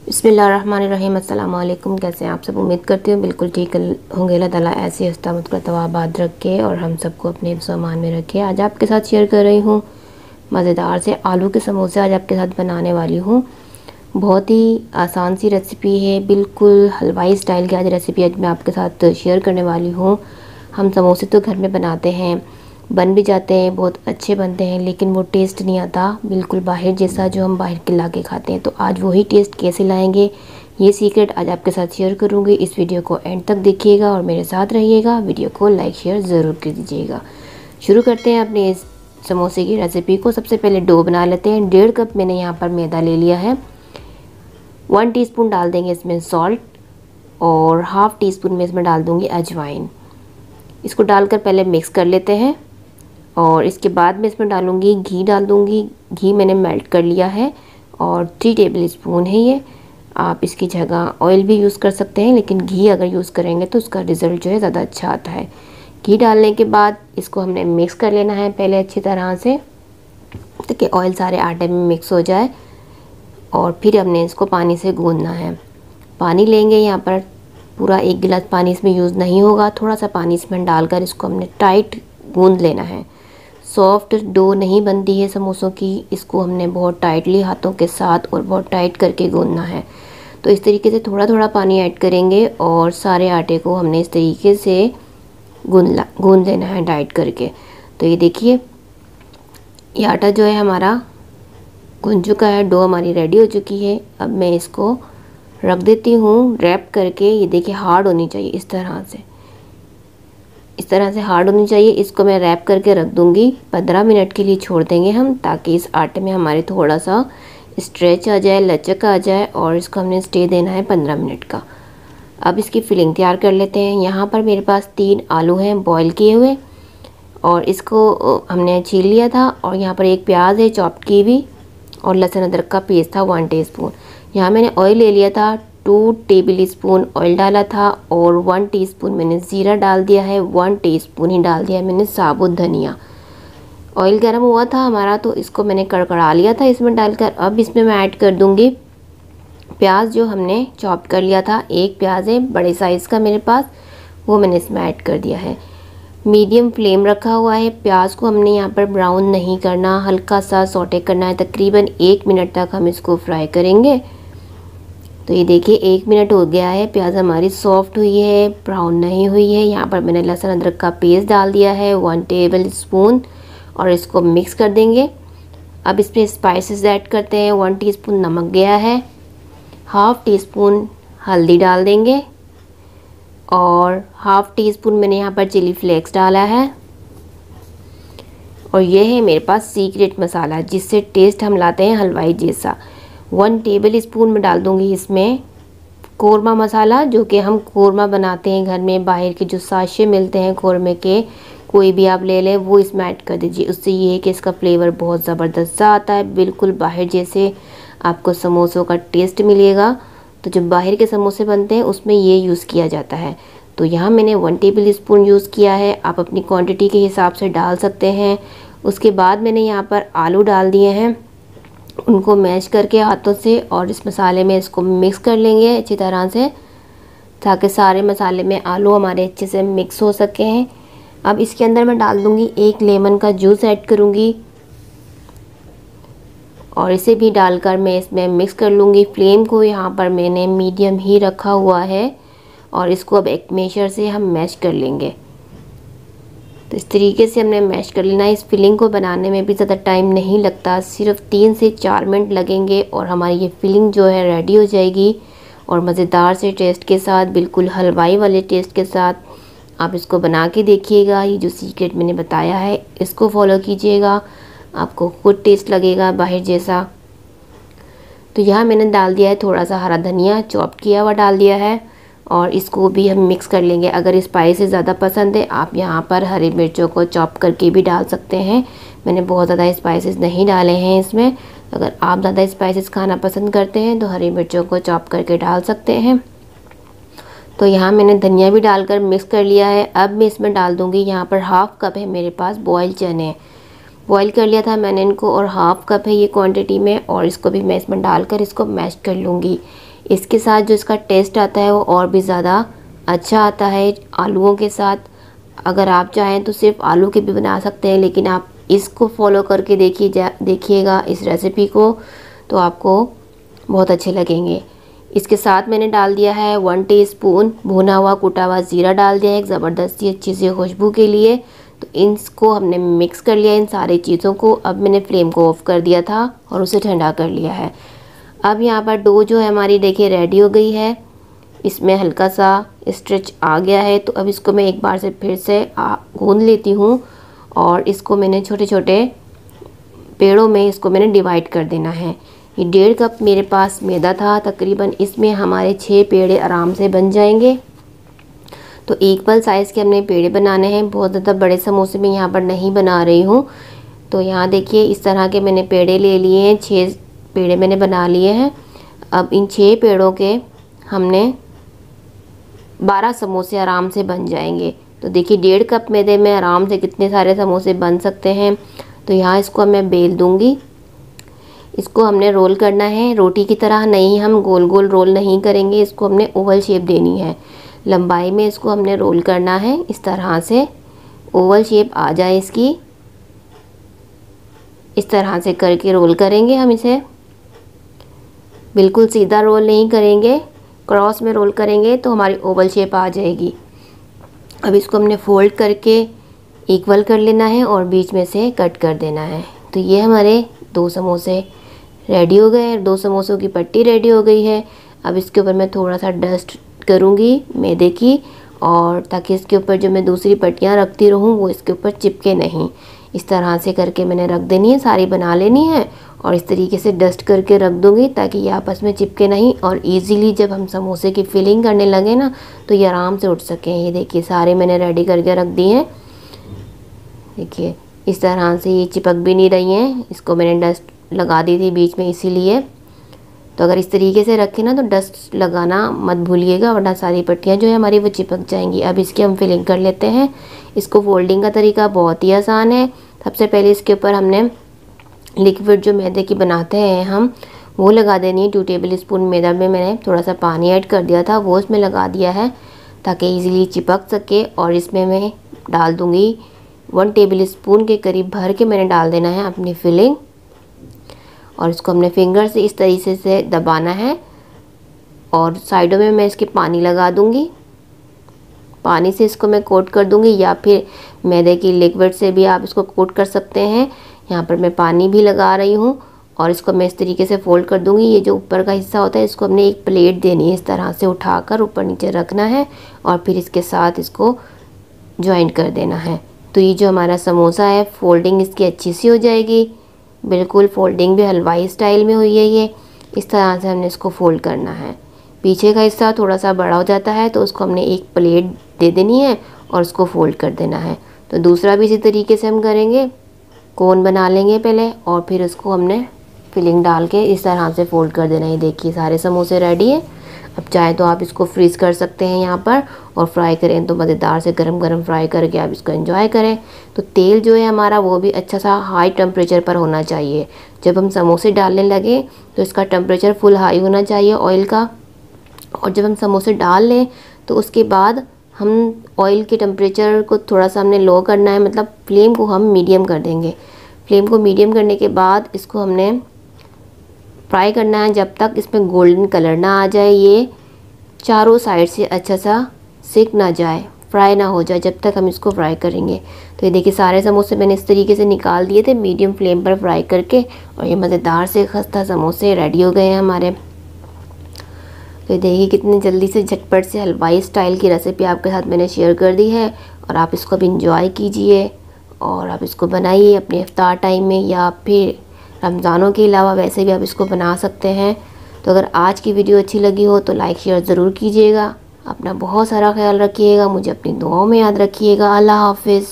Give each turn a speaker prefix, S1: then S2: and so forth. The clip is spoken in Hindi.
S1: बिस्मिल्लाहिर्रहमानिर्रहीम। अस्सलाम वालेकुम। कैसे हैं आप सब? उम्मीद करती हूँ बिल्कुल ठीक होंगे। अल्लाह ताला ऐसे हस्ता तवाबाद रखे और हम सबको अपने सामान में रखे। आज आपके साथ शेयर कर रही हूँ मज़ेदार से आलू के समोसे। आज आपके साथ बनाने वाली हूँ। बहुत ही आसान सी रेसिपी है, बिल्कुल हलवाई स्टाइल की आज रेसिपी आज मैं आपके साथ शेयर करने वाली हूँ। हम समोसे तो घर में बनाते हैं, बन भी जाते हैं, बहुत अच्छे बनते हैं, लेकिन वो टेस्ट नहीं आता बिल्कुल बाहर जैसा जो हम बाहर के ला के खाते हैं। तो आज वही टेस्ट कैसे लाएंगे, ये सीक्रेट आज आपके साथ शेयर करूँगी। इस वीडियो को एंड तक देखिएगा और मेरे साथ रहिएगा। वीडियो को लाइक शेयर ज़रूर कर दीजिएगा। शुरू करते हैं अपने इस समोसे की रेसिपी को। सबसे पहले डो बना लेते हैं। 1.5 कप मैंने यहाँ पर मैदा ले लिया है। 1 टीस्पून डाल देंगे इसमें सॉल्ट और हाफ़ टी स्पून में इसमें डाल दूँगी अजवाइन। इसको डालकर पहले मिक्स कर लेते हैं और इसके बाद में इसमें डालूँगी घी। डाल दूँगी घी, मैंने मेल्ट कर लिया है और 3 टेबल स्पून है ये। आप इसकी जगह ऑयल भी यूज़ कर सकते हैं, लेकिन घी अगर यूज़ करेंगे तो उसका रिज़ल्ट जो है ज़्यादा अच्छा आता है। घी डालने के बाद इसको हमने मिक्स कर लेना है पहले अच्छी तरह से, ताकि ऑयल सारे आटे में मिक्स हो जाए। और फिर हमने इसको पानी से गूँधना है। पानी लेंगे यहाँ पर, पूरा 1 गिलास पानी इसमें यूज़ नहीं होगा, थोड़ा सा पानी इसमें डालकर इसको हमने टाइट गूँध लेना है। सॉफ्ट डो नहीं बनती है समोसों की, इसको हमने बहुत टाइटली हाथों के साथ और बहुत टाइट करके गूँधना है। तो इस तरीके से थोड़ा थोड़ा पानी ऐड करेंगे और सारे आटे को हमने इस तरीके से गूँध लेना है टाइट करके। तो ये देखिए, ये आटा जो है हमारा गूँध चुका है, डो हमारी रेडी हो चुकी है। अब मैं इसको रख देती हूँ रैप करके। ये देखिए हार्ड होनी चाहिए, इस तरह से हार्ड होनी चाहिए। इसको मैं रैप करके रख दूँगी। 15 मिनट के लिए छोड़ देंगे हम, ताकि इस आटे में हमारे थोड़ा सा स्ट्रेच आ जाए, लचक आ जाए। और इसको हमने स्टे देना है 15 मिनट का। अब इसकी फिलिंग तैयार कर लेते हैं। यहाँ पर मेरे पास 3 आलू हैं बॉईल किए हुए, और इसको हमने छील लिया था। और यहाँ पर 1 प्याज है चॉप की हुई, और लहसुन अदरक का पेस्ट था 1 टीस्पून। यहाँ मैंने ऑयल ले लिया था, 2 टेबल स्पून ऑयल डाला था, और 1 टीस्पून मैंने ज़ीरा डाल दिया है। 1 टीस्पून ही डाल दिया है मैंने साबुत धनिया। ऑयल गर्म हुआ था हमारा, तो इसको मैंने कड़कड़ा लिया था इसमें डालकर। अब इसमें मैं ऐड कर दूँगी प्याज जो हमने चॉप कर लिया था। 1 प्याज है बड़े साइज़ का मेरे पास, वो मैंने इसमें ऐड कर दिया है। मीडियम फ्लेम रखा हुआ है। प्याज को हमने यहाँ पर ब्राउन नहीं करना, हल्का सा सौटे करना है। तकरीबन 1 मिनट तक हम इसको फ्राई करेंगे। तो ये देखिए 1 मिनट हो गया है, प्याज हमारी सॉफ्ट हुई है, ब्राउन नहीं हुई है। यहाँ पर मैंने लहसुन अदरक का पेस्ट डाल दिया है 1 टेबल स्पून, और इसको मिक्स कर देंगे। अब इसमें स्पाइसेस ऐड करते हैं। 1 टीस्पून नमक गया है, हाफ़ टी स्पून हल्दी डाल देंगे, और हाफ़ टी स्पून मैंने यहाँ पर चिली फ्लेक्स डाला है। और ये है मेरे पास सीक्रेट मसाला, जिससे टेस्ट हम लाते हैं हलवाई जैसा। 1 टेबल स्पून में डाल दूँगी इसमें कोरमा मसाला, जो कि हम कोरमा बनाते हैं घर में। बाहर के जो साशे मिलते हैं कोरमे के, कोई भी आप ले लें, वो इसमें ऐड कर दीजिए। उससे ये है कि इसका फ्लेवर बहुत ज़बरदस्त सा आता है, बिल्कुल बाहर जैसे आपको समोसों का टेस्ट मिलेगा। तो जो बाहर के समोसे बनते हैं उसमें ये यूज़ किया जाता है। तो यहाँ मैंने 1 टेबल स्पून यूज़ किया है, आप अपनी क्वांटिटी के हिसाब से डाल सकते हैं। उसके बाद मैंने यहाँ पर आलू डाल दिए हैं, उनको मैश करके हाथों से, और इस मसाले में इसको मिक्स कर लेंगे अच्छी तरह से, ताकि सारे मसाले में आलू हमारे अच्छे से मिक्स हो सके हैं। अब इसके अंदर मैं डाल दूँगी 1 लेमन का जूस ऐड करूँगी, और इसे भी डालकर मैं इसमें मिक्स कर लूँगी। फ्लेम को यहाँ पर मैंने मीडियम ही रखा हुआ है, और इसको अब एक मेशर से हम मैश कर लेंगे। तो इस तरीके से हमने मैश कर लेना है। इस फिलिंग को बनाने में भी ज़्यादा टाइम नहीं लगता, सिर्फ 3 से 4 मिनट लगेंगे, और हमारी ये फिलिंग जो है रेडी हो जाएगी। और मज़ेदार से टेस्ट के साथ, बिल्कुल हलवाई वाले टेस्ट के साथ आप इसको बना के देखिएगा। ये जो सीक्रेट मैंने बताया है इसको फॉलो कीजिएगा, आपको खुद टेस्ट लगेगा बाहर जैसा। तो यहाँ मैंने डाल दिया है थोड़ा सा हरा धनिया चॉप किया हुआ डाल दिया है, और इसको भी हम मिक्स कर लेंगे। अगर स्पाइसेस ज़्यादा पसंद है, आप यहाँ पर हरी मिर्चों को चॉप करके भी डाल सकते हैं। मैंने बहुत ज़्यादा स्पाइसेस नहीं डाले हैं इसमें। अगर आप ज़्यादा स्पाइसेस खाना पसंद करते हैं तो हरी मिर्चों को चॉप करके डाल सकते हैं। तो यहाँ मैंने धनिया भी डालकर मिक्स कर लिया है। अब मैं इसमें डाल दूँगी, यहाँ पर 1/2 कप है मेरे पास बॉयल चने। बॉईल कर लिया था मैंने इनको, और हाफ़ कप है ये क्वांटिटी में, और इसको भी मैं इसमें डालकर इसको मैश कर लूँगी। इसके साथ जो इसका टेस्ट आता है वो और भी ज़्यादा अच्छा आता है आलूओं के साथ। अगर आप चाहें तो सिर्फ आलू के भी बना सकते हैं, लेकिन आप इसको फॉलो करके देखिएगा इस रेसिपी को, तो आपको बहुत अच्छे लगेंगे। इसके साथ मैंने डाल दिया है 1 टीस्पून भुना हुआ कुटा हुआ ज़ीरा डाल दिया है एक ज़बरदस्त सी अच्छी सी खुशबू के लिए। तो इनको हमने मिक्स कर लिया इन सारी चीज़ों को। अब मैंने फ्लेम को ऑफ़ कर दिया था और उसे ठंडा कर लिया है। अब यहाँ पर डो जो है हमारी देखिए रेडी हो गई है। इसमें हल्का सा स्ट्रेच आ गया है, तो अब इसको मैं एक बार से फिर से गूंद लेती हूँ, और इसको मैंने छोटे छोटे पेड़ों में इसको मैंने डिवाइड कर देना है। ये 1.5 कप मेरे पास मैदा था तकरीबन, इसमें हमारे 6 पेड़े आराम से बन जाएंगे। तो इक्वल साइज़ के हमने पेड़े बनाने हैं, बहुत ज़्यादा बड़े समोसे में यहाँ पर नहीं बना रही हूँ। तो यहाँ देखिए इस तरह के मैंने पेड़े ले लिए हैं, 6 पेड़े मैंने बना लिए हैं। अब इन 6 पेड़ों के हमने 12 समोसे आराम से बन जाएंगे। तो देखिए 1.5 कप मैदे में आराम से कितने सारे समोसे बन सकते हैं। तो यहाँ इसको मैं बेल दूँगी। इसको हमने रोल करना है, रोटी की तरह नहीं, हम गोल गोल रोल नहीं करेंगे, इसको हमने ओवल शेप देनी है। लंबाई में इसको हमने रोल करना है, इस तरह से ओवल शेप आ जाए इसकी, इस तरह से करके रोल करेंगे हम इसे। बिल्कुल सीधा रोल नहीं करेंगे, क्रॉस में रोल करेंगे तो हमारी ओवल शेप आ जाएगी। अब इसको हमने फोल्ड करके इक्वल कर लेना है और बीच में से कट कर देना है। तो ये हमारे 2 समोसे रेडी हो गए, 2 समोसों की पट्टी रेडी हो गई है। अब इसके ऊपर मैं थोड़ा सा डस्ट करूँगी मैदे की, और ताकि इसके ऊपर जो मैं दूसरी पट्टियाँ रखती रहूँ वो इसके ऊपर चिपके नहीं। इस तरह से करके मैंने रख देनी है, सारी बना लेनी है, और इस तरीके से डस्ट करके रख दूँगी ताकि ये आपस में चिपके नहीं, और ईज़िली जब हम समोसे की फिलिंग करने लगे ना तो ये आराम से उठ सकें। ये देखिए सारे मैंने रेडी करके रख दिए हैं। देखिए इस तरह से ये चिपक भी नहीं रही हैं, इसको मैंने डस्ट लगा दी थी बीच में इसीलिए। तो अगर इस तरीके से रखें ना तो डस्ट लगाना मत भूलिएगा, वरना सारी पट्टियाँ जो है हमारी वो चिपक जाएंगी। अब इसकी हम फिलिंग कर लेते हैं। इसको फोल्डिंग का तरीका बहुत ही आसान है। सबसे पहले इसके ऊपर हमने लिक्विड जो मैदे की बनाते हैं हम, वो लगा देनी है। 2 टेबल स्पून मैदा में मैंने थोड़ा सा पानी ऐड कर दिया था, वो इसमें लगा दिया है ताकि ईज़िली चिपक सके। और इसमें मैं डाल दूँगी 1 टेबल स्पून के करीब भर के मैंने डाल देना है अपनी फिलिंग, और इसको हमने फिंगर से इस तरीके से दबाना है, और साइडों में मैं इसके पानी लगा दूंगी। पानी से इसको मैं कोट कर दूंगी, या फिर मैदे की लिक्विड से भी आप इसको कोट कर सकते हैं। यहाँ पर मैं पानी भी लगा रही हूँ, और इसको मैं इस तरीके से फोल्ड कर दूंगी। ये जो ऊपर का हिस्सा होता है इसको हमने एक प्लेट देनी है, इस तरह से उठाकर ऊपर नीचे रखना है, और फिर इसके साथ इसको ज्वाइंट कर देना है। तो ये जो हमारा समोसा है फोल्डिंग इसकी अच्छी सी हो जाएगी, बिल्कुल फोल्डिंग भी हलवाई स्टाइल में हुई है ये। इस तरह से हमने इसको फोल्ड करना है। पीछे का हिस्सा थोड़ा सा बड़ा हो जाता है तो उसको हमने एक प्लेट दे देनी है और उसको फोल्ड कर देना है। तो दूसरा भी इसी तरीके से हम करेंगे, कोन बना लेंगे पहले, और फिर उसको हमने फिलिंग डाल के इस तरह से फोल्ड कर देना है। देखिए सारे समोसे रेडी है। अब चाहे तो आप इसको फ्रीज़ कर सकते हैं यहाँ पर, और फ्राई करें तो मज़ेदार से गरम गरम फ्राई करके आप इसको एंजॉय करें। तो तेल जो है हमारा वो भी अच्छा सा हाई टेम्परेचर पर होना चाहिए। जब हम समोसे डालने लगे तो इसका टेम्परेचर फुल हाई होना चाहिए ऑयल का, और जब हम समोसे डाल लें तो उसके बाद हम ऑयल के टेम्परेचर को थोड़ा सा हमने लो करना है, मतलब फ्लेम को हम मीडियम कर देंगे। फ्लेम को मीडियम करने के बाद इसको हमने फ्राई करना है जब तक इसमें गोल्डन कलर ना आ जाए, ये चारों साइड से अच्छा सा सिक ना जाए, फ्राई ना हो जाए, जब तक हम इसको फ्राई करेंगे। तो ये देखिए सारे समोसे मैंने इस तरीके से निकाल दिए थे मीडियम फ्लेम पर फ्राई करके, और ये मज़ेदार से खस्ता समोसे रेडी हो गए हैं हमारे। तो देखिए कितनी जल्दी से झटपट से हलवाई स्टाइल की रेसिपी आपके साथ मैंने शेयर कर दी है, और आप इसको भी इंजॉय कीजिए, और आप इसको बनाइए अपने इफ्तार टाइम में, या फिर रमज़ानों के अलावा वैसे भी आप इसको बना सकते हैं। तो अगर आज की वीडियो अच्छी लगी हो तो लाइक शेयर ज़रूर कीजिएगा। अपना बहुत सारा ख्याल रखिएगा, मुझे अपनी दुआओं में याद रखिएगा। अल्लाह हाफिज़।